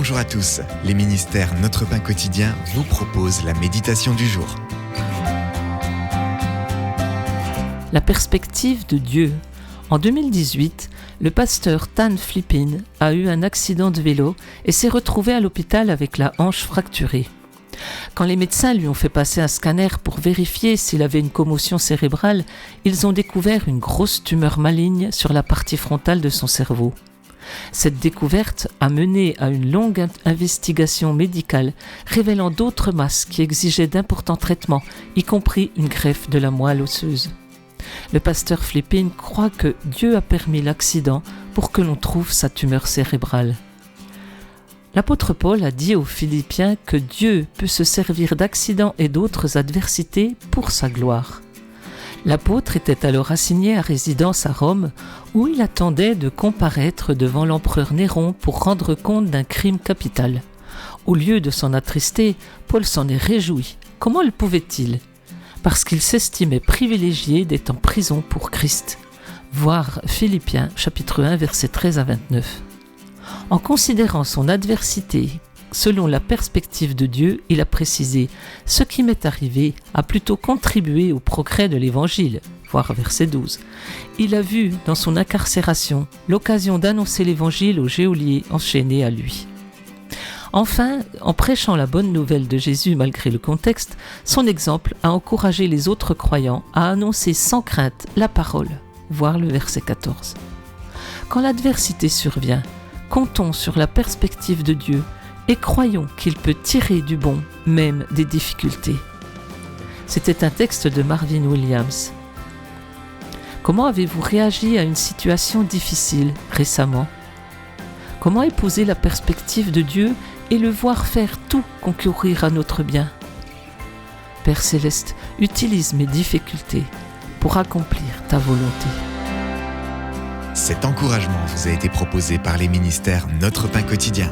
Bonjour à tous, les ministères Notre Pain Quotidien vous proposent la méditation du jour. La perspective de Dieu. En 2018, le pasteur Tan Flippin a eu un accident de vélo et s'est retrouvé à l'hôpital avec la hanche fracturée. Quand les médecins lui ont fait passer un scanner pour vérifier s'il avait une commotion cérébrale, ils ont découvert une grosse tumeur maligne sur la partie frontale de son cerveau. Cette découverte a mené à une longue investigation médicale révélant d'autres masses qui exigeaient d'importants traitements, y compris une greffe de la moelle osseuse. Le pasteur Flippin croit que Dieu a permis l'accident pour que l'on trouve sa tumeur cérébrale. L'apôtre Paul a dit aux Philippiens que Dieu peut se servir d'accidents et d'autres adversités pour sa gloire. L'apôtre était alors assigné à résidence à Rome, où il attendait de comparaître devant l'empereur Néron pour rendre compte d'un crime capital. Au lieu de s'en attrister, Paul s'en est réjoui. Comment le pouvait-il ? Parce qu'il s'estimait privilégié d'être en prison pour Christ. Voir Philippiens, chapitre 1, versets 13 à 29. En considérant son adversité selon la perspective de Dieu, il a précisé « Ce qui m'est arrivé a plutôt contribué au progrès de l'Évangile », voir verset 12. Il a vu dans son incarcération l'occasion d'annoncer l'Évangile aux geôliers enchaînés à lui. Enfin, en prêchant la bonne nouvelle de Jésus malgré le contexte, son exemple a encouragé les autres croyants à annoncer sans crainte la parole, voir le verset 14. Quand l'adversité survient, comptons sur la perspective de Dieu et croyons qu'il peut tirer du bon, même des difficultés. C'était un texte de Marvin Williams. Comment avez-vous réagi à une situation difficile récemment ? Comment épouser la perspective de Dieu et le voir faire tout concourir à notre bien ? Père Céleste, utilise mes difficultés pour accomplir ta volonté. Cet encouragement vous a été proposé par les ministères Notre Pain Quotidien.